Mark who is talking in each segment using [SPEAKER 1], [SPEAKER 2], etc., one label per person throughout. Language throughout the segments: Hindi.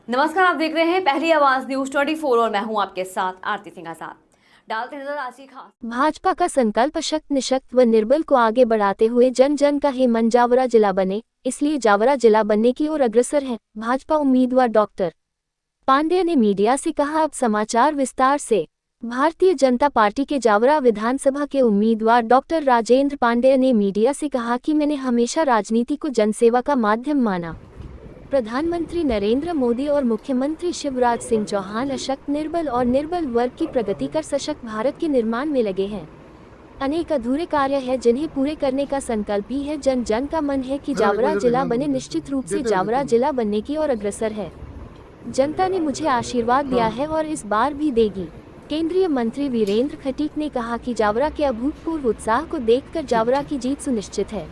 [SPEAKER 1] नमस्कार, आप देख रहे हैं पहली आवाज न्यूज 24 और मैं हूं आपके साथ आरती सिंह आजाद। डालते नजर आज की खास।
[SPEAKER 2] भाजपा का संकल्प शक्त, निशक्त व निर्बल को आगे बढ़ाते हुए जन जन का मन जावरा जिला बने, इसलिए जावरा जिला बनने की ओर अग्रसर है। भाजपा उम्मीदवार डॉक्टर पांडेय ने मीडिया से कहा। अब समाचार विस्तार से। भारतीय जनता पार्टी के जावरा विधानसभा के उम्मीदवार डॉक्टर राजेंद्र पांडेय ने मीडिया से कहा कि मैंने हमेशा राजनीति को जनसेवा का माध्यम माना। प्रधानमंत्री नरेंद्र मोदी और मुख्यमंत्री शिवराज सिंह चौहान अशक्त, निर्बल और निर्बल वर्ग की प्रगति कर सशक्त भारत के निर्माण में लगे हैं। अनेक अधूरे कार्य हैं जिन्हें पूरे करने का संकल्प भी है। जन जन का मन है कि जावरा जिला बने। निश्चित रूप से जावरा जिला बनने की ओर अग्रसर है। जनता ने मुझे आशीर्वाद दिया है और इस बार भी देगी। केंद्रीय मंत्री वीरेंद्र खटीक ने कहा कि जावरा के अभूतपूर्व उत्साह को देखकर जावरा की जीत सुनिश्चित है।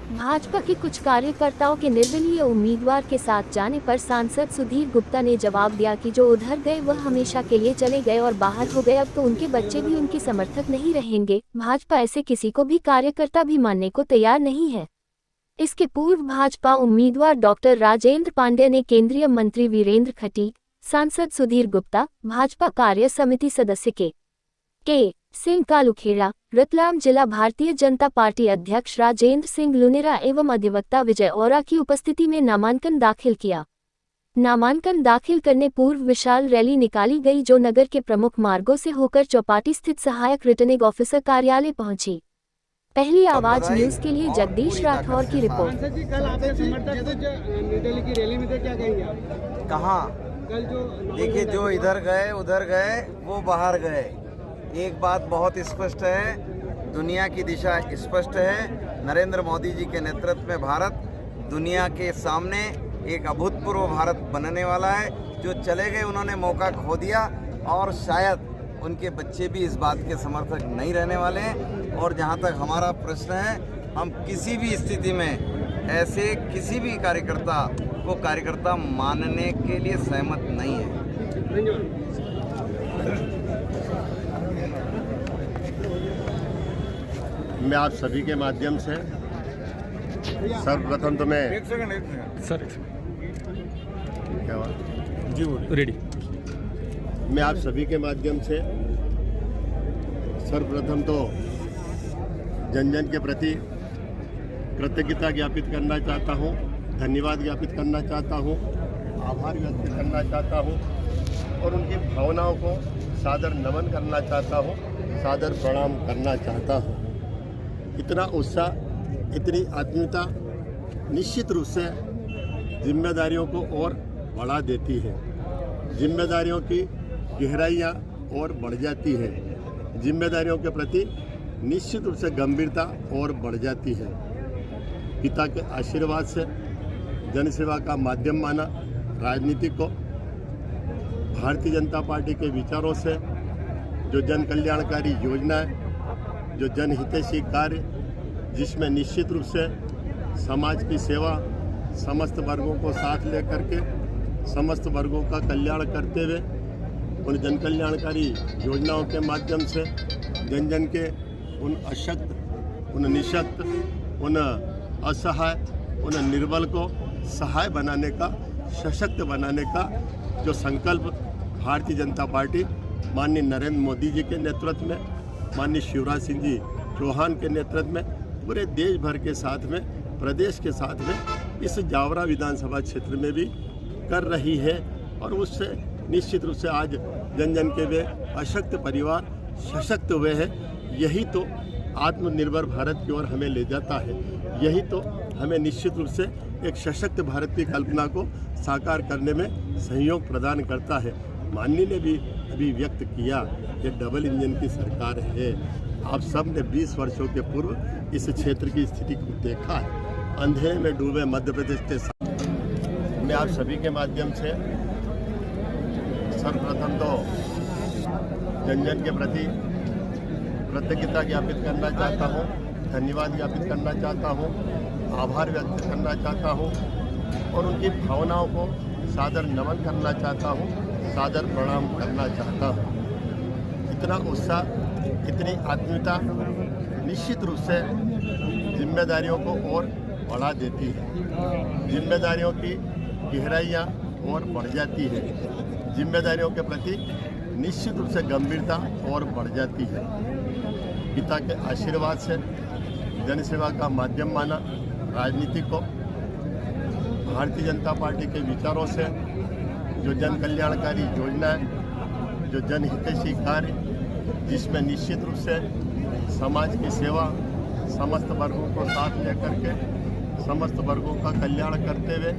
[SPEAKER 2] भाजपा के कुछ कार्यकर्ताओं के निर्दलीय उम्मीदवार के साथ जाने पर सांसद सुधीर गुप्ता ने जवाब दिया कि जो उधर गए वह हमेशा के लिए चले गए और बाहर हो गए, अब तो उनके बच्चे भी उनके समर्थक नहीं रहेंगे। भाजपा ऐसे किसी को भी कार्यकर्ता भी मानने को तैयार नहीं है। इसके पूर्व भाजपा उम्मीदवार डॉक्टर राजेंद्र पांडेय ने केंद्रीय मंत्री वीरेंद्र खटीक, सांसद सुधीर गुप्ता, भाजपा कार्य समिति सदस्य के सिंह कालूखेड़ा, रतलाम जिला भारतीय जनता पार्टी अध्यक्ष राजेंद्र सिंह लुनेरा एवं अधिवक्ता विजय ओरा की उपस्थिति में नामांकन दाखिल किया। नामांकन दाखिल करने पूर्व विशाल रैली निकाली गई जो नगर के प्रमुख मार्गों से होकर चौपाटी स्थित सहायक रिटर्निंग ऑफिसर कार्यालय पहुंची। पहली आवाज न्यूज के लिए जगदीश राठौर की रिपोर्ट।
[SPEAKER 3] कहाँ देखिए, जो इधर गए उधर गए, वो बाहर गए। एक बात बहुत स्पष्ट है, दुनिया की दिशा स्पष्ट है। नरेंद्र मोदी जी के नेतृत्व में भारत दुनिया के सामने एक अभूतपूर्व भारत बनने वाला है। जो चले गए उन्होंने मौका खो दिया और शायद उनके बच्चे भी इस बात के समर्थक नहीं रहने वाले हैं। और जहां तक हमारा प्रश्न है, हम किसी भी स्थिति में ऐसे किसी भी कार्यकर्ता को कार्यकर्ता मानने के लिए सहमत नहीं है।
[SPEAKER 4] मैं आप सभी के माध्यम से सर्वप्रथम तो मैं क्या बात
[SPEAKER 5] जी रेडी।
[SPEAKER 4] मैं आप सभी के माध्यम से सर्वप्रथम तो जन जन के प्रति कृतज्ञता ज्ञापित करना चाहता हूँ, धन्यवाद ज्ञापित करना चाहता हूँ, आभार व्यक्त करना चाहता हूँ और उनकी भावनाओं को सादर नमन करना चाहता हूँ, सादर प्रणाम करना चाहता हूँ। इतना उत्साह, इतनी आत्मीयता निश्चित रूप से जिम्मेदारियों को और बढ़ा देती है। जिम्मेदारियों की गहराइयाँ और बढ़ जाती है। जिम्मेदारियों के प्रति निश्चित रूप से गंभीरता और बढ़ जाती है। पिता के आशीर्वाद से जनसेवा का माध्यम माना राजनीति को। भारतीय जनता पार्टी के विचारों से जो जन कल्याणकारी योजनाएं, जो जनहितैषी कार्य, जिसमें निश्चित रूप से समाज की सेवा, समस्त वर्गों को साथ लेकर के समस्त वर्गों का कल्याण करते हुए उन जन कल्याणकारी योजनाओं के माध्यम से जन जन के उन अशक्त, उन निशक्त, उन असहाय, उन निर्बल को सहाय बनाने का, सशक्त बनाने का जो संकल्प भारतीय जनता पार्टी माननीय नरेंद्र मोदी जी के नेतृत्व में, माननीय शिवराज सिंह जी चौहान के नेतृत्व में पूरे देश भर के साथ में, प्रदेश के साथ में इस जावरा विधानसभा क्षेत्र में भी कर रही है। और उससे निश्चित रूप से आज जन जन के वे अशक्त परिवार सशक्त हुए हैं। यही तो आत्मनिर्भर भारत की ओर हमें ले जाता है। यही तो हमें निश्चित रूप से एक सशक्त भारत की कल्पना को साकार करने में सहयोग प्रदान करता है। माननीय ने भी अभी व्यक्त किया, ये डबल इंजन की सरकार है। आप सब ने 20 वर्षों के पूर्व इस क्षेत्र की स्थिति को देखा है। अंधेरे में डूबे मध्य प्रदेश के साथ मैं आप सभी के माध्यम से सर्वप्रथम तो जन जन के प्रति कृतज्ञता ज्ञापित करना चाहता हूँ, धन्यवाद ज्ञापित करना चाहता हूँ, आभार व्यक्त करना चाहता हूँ और उनकी भावनाओं को सादर नमन करना चाहता हूँ, सादर प्रणाम करना चाहता हूँ। इतना उत्साह, इतनी आत्मीयता निश्चित रूप से जिम्मेदारियों को और बढ़ा देती है। जिम्मेदारियों की गहराइयाँ और बढ़ जाती है। जिम्मेदारियों के प्रति निश्चित रूप से गंभीरता और बढ़ जाती है। पिता के आशीर्वाद से जनसेवा का माध्यम माना राजनीति को। भारतीय जनता पार्टी के विचारों से जो जन कल्याणकारी योजनाएं, जो जनहितैषी कार्य, जिसमें निश्चित रूप से समाज की सेवा, समस्त वर्गों को साथ लेकर के समस्त वर्गों का कल्याण करते हुए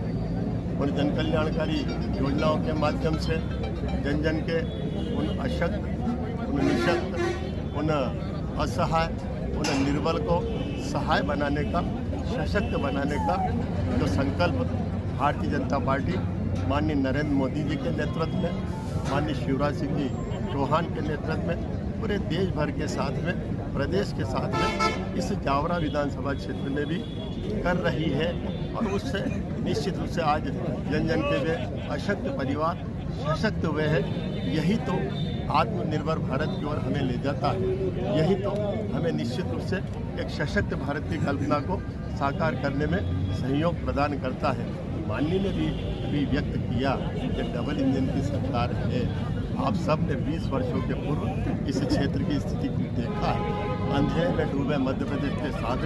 [SPEAKER 4] उन जन कल्याणकारी योजनाओं के माध्यम से जन जन के उन अशक्त, उन निशक्त, उन असहाय, उन निर्बल को सहाय बनाने का, सशक्त बनाने का जो संकल्प भारतीय जनता पार्टी माननीय नरेंद्र मोदी जी के नेतृत्व में, माननीय शिवराज सिंह जी चौहान के नेतृत्व में पूरे देश भर के साथ में, प्रदेश के साथ में इस जावरा विधानसभा क्षेत्र में भी कर रही है। और उससे निश्चित रूप से आज जन जन के वे अशक्त परिवार सशक्त हुए हैं। यही तो आत्मनिर्भर भारत की ओर हमें ले जाता है। यही तो हमें निश्चित रूप से एक सशक्त भारत की कल्पना को साकार करने में सहयोग प्रदान करता है। माननीय ने भी व्यक्त किया कि डबल इंजन की सरकार है। आप सब ने 20 वर्षों के पूर्व इस क्षेत्र की स्थिति को देखा है। अंधेरे में डूबे मध्य प्रदेश के साथ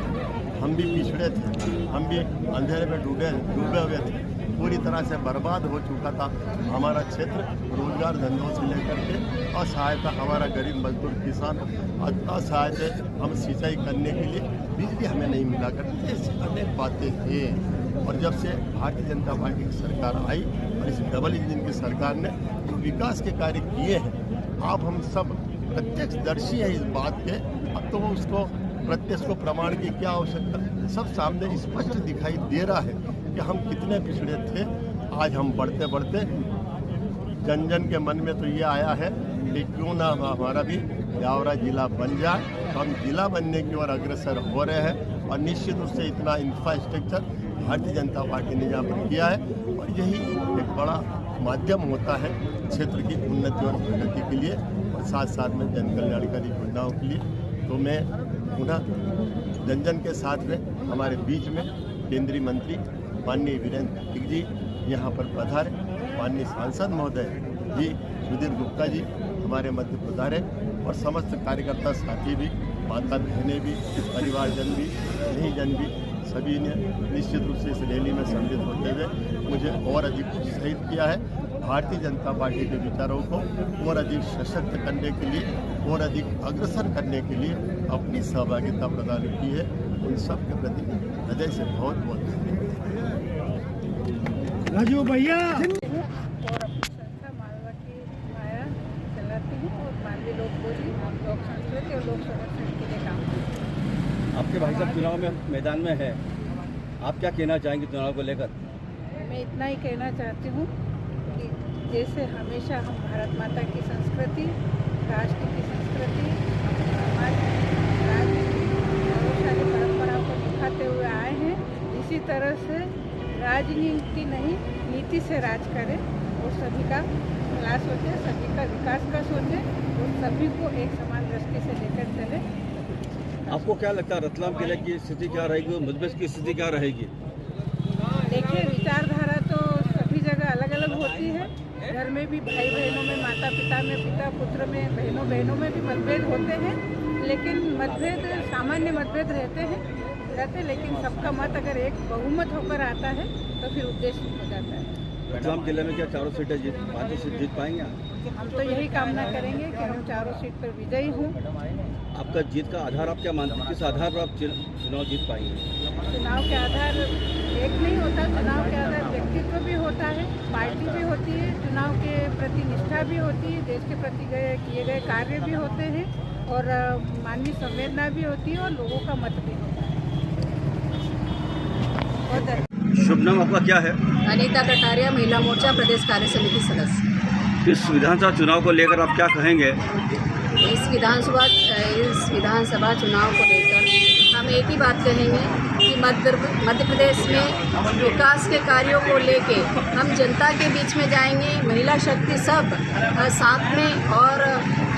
[SPEAKER 4] हम भी पिछड़े थे, हम भी अंधेरे में डूबे हुए थे। पूरी तरह से बर्बाद हो चुका था हमारा क्षेत्र। रोजगार धंधों से लेकर के असहायता, हमारा गरीब मजदूर किसान असहाय थे। हम सिंचाई करने के लिए बिजली हमें नहीं मिला करती, ऐसी अनेक बातें थी। और जब से भारतीय जनता पार्टी की सरकार आई और इस डबल इंजन की सरकार ने जो विकास के कार्य किए हैं, आप हम सब प्रत्यक्षदर्शी है इस बात के। अब तो उसको प्रत्यक्ष को प्रमाण की क्या आवश्यकता, सब सामने स्पष्ट दिखाई दे रहा है कि हम कितने पिछड़े थे। आज हम बढ़ते बढ़ते जन जन के मन में तो ये आया है कि क्यों ना हमारा भी जावरा जिला बन जाए। तो हम जिला बनने की ओर अग्रसर हो रहे हैं और निश्चित रूप से इतना इंफ्रास्ट्रक्चर भारतीय जनता पार्टी ने यहाँ पर किया है और यही एक बड़ा माध्यम होता है क्षेत्र की उन्नति और प्रगति के लिए और साथ साथ में जन कल्याणकारी योजनाओं के लिए। तो मैं पुनः जन जन के साथ में हमारे बीच में केंद्रीय मंत्री माननीय वीरेंद्र खटीक जी यहाँ पर पधारे, माननीय सांसद महोदय जी सुधीर गुप्ता जी हमारे मध्य पधारे और समस्त कार्यकर्ता साथी भी, माता बहनें भी, परिवारजन भी, स्नेहीजन भी, सभी ने निश्चित रूप से इस रैली में सम्मिलित होते हुए मुझे और अधिक उत्साहित किया है। भारतीय जनता पार्टी के विचारों को और अधिक सशक्त करने के लिए और अधिक अग्रसर करने के लिए अपनी सहभागिता प्रदान की है। उन सब के प्रति हृदय से बहुत बहुत
[SPEAKER 5] राजू भैया
[SPEAKER 6] और अपनी संस्था मालवा की माया चलाती हूँ और मालवी लोक बोली, लोक संस्कृति और लोक संरक्षण के लिए काम करती हूँ।
[SPEAKER 5] आपके भाई साहब चुनाव में मैदान में है, आप क्या कहना चाहेंगे चुनाव को लेकर?
[SPEAKER 6] मैं इतना ही कहना चाहती हूँ कि जैसे हमेशा हम भारत माता की संस्कृति, राष्ट्र की संस्कृति, समाज, राजनीति, गौरवशाली परंपराओं को निभाते हुए आए हैं, इसी तरह से राजनीति नहीं नीति से राज करें और सभी का भला सोचे, सभी का विकास का सोचे और सभी को एक समान दृष्टि से लेकर चले।
[SPEAKER 5] आपको क्या लगता है रतलाम किले की स्थिति क्या रहेगी और मध्यप्रदेश की स्थिति क्या रहेगी?
[SPEAKER 6] देखिए, विचारधारा तो सभी जगह अलग अलग होती है। घर में भी भाई बहनों में, माता पिता में, पिता पुत्र में, बहनों बहनों में भी मतभेद होते हैं, लेकिन मतभेद सामान्य मतभेद रहते हैं, लेकिन सबका मत अगर एक बहुमत होकर आता है तो फिर उद्देश्य हो जाता है।
[SPEAKER 5] रतलाम जिले में क्या चारों सीटें पार्टी से जीत पाएंगे?
[SPEAKER 6] हम तो यही कामना करेंगे कि हम चारों सीट पर विजयी हों।
[SPEAKER 5] आपका जीत का आधार आप क्या मानते हैं, किस आधार पर आप चुनाव जीत पाएंगे?
[SPEAKER 6] चुनाव के आधार एक नहीं होता, चुनाव के आधार व्यक्तित्व भी होता है, पार्टी भी होती है, चुनाव के प्रति निष्ठा भी होती है, देश के प्रति किए गए कार्य भी होते हैं और मानवीय संवेदना भी होती है और लोगों का मत भी होता है।
[SPEAKER 5] शुभ नाम आपका क्या है?
[SPEAKER 7] अनीता कटारिया, महिला मोर्चा प्रदेश कार्य समिति सदस्य।
[SPEAKER 5] इस विधानसभा चुनाव को लेकर आप क्या कहेंगे?
[SPEAKER 7] इस विधानसभा चुनाव को लेकर हम एक ही बात कहेंगे कि मध्य प्रदेश में विकास के कार्यों को लेके हम जनता के बीच में जाएंगे, महिला शक्ति सब साथ में, और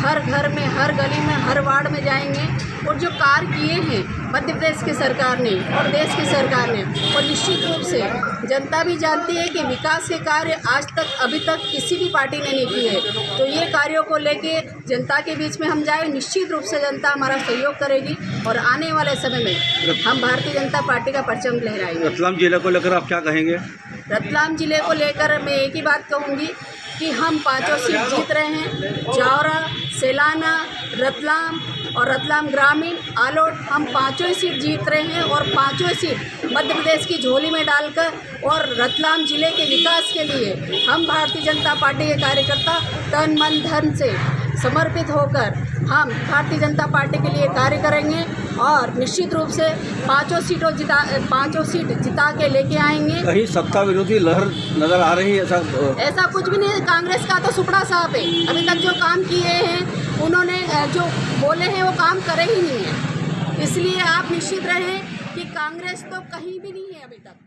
[SPEAKER 7] हर घर में, हर गली में, हर वार्ड में जाएंगे और जो कार्य किए हैं मध्य प्रदेश की सरकार ने और देश की सरकार ने, और निश्चित रूप से जनता भी जानती है कि विकास के कार्य आज तक अभी तक किसी भी पार्टी ने नहीं किए। तो ये कार्यों को लेके जनता के बीच में हम जाए, निश्चित रूप से जनता हमारा सहयोग करेगी और आने वाले समय में हम भारतीय जनता पार्टी का परचम लहराएंगे।
[SPEAKER 5] रतलाम जिले को लेकर आप क्या कहेंगे?
[SPEAKER 7] रतलाम जिले को लेकर मैं एक ही बात कहूँगी कि हम 5 सीट जीत रहे हैं। जावरा, सेलाना, रतलाम और रतलाम ग्रामीण, आलोट, हम 5 सीट जीत रहे हैं और 5 सीट मध्य प्रदेश की झोली में डालकर और रतलाम जिले के विकास के लिए हम भारतीय जनता पार्टी के कार्यकर्ता तन मन धन से समर्पित होकर हम भारतीय जनता पार्टी के लिए कार्य करेंगे और निश्चित रूप से 5 सीट जिता के लेके आएंगे।
[SPEAKER 5] कहीं सत्ता विरोधी लहर नजर आ रही है?
[SPEAKER 7] ऐसा कुछ भी नहीं है। कांग्रेस का तो सुपड़ा साहब है, अभी तक जो काम किए हैं उन्होंने जो बोले हैं वो काम करे ही नहीं है। इसलिए आप निश्चित रहें कि कांग्रेस तो कहीं भी नहीं है अभी तक।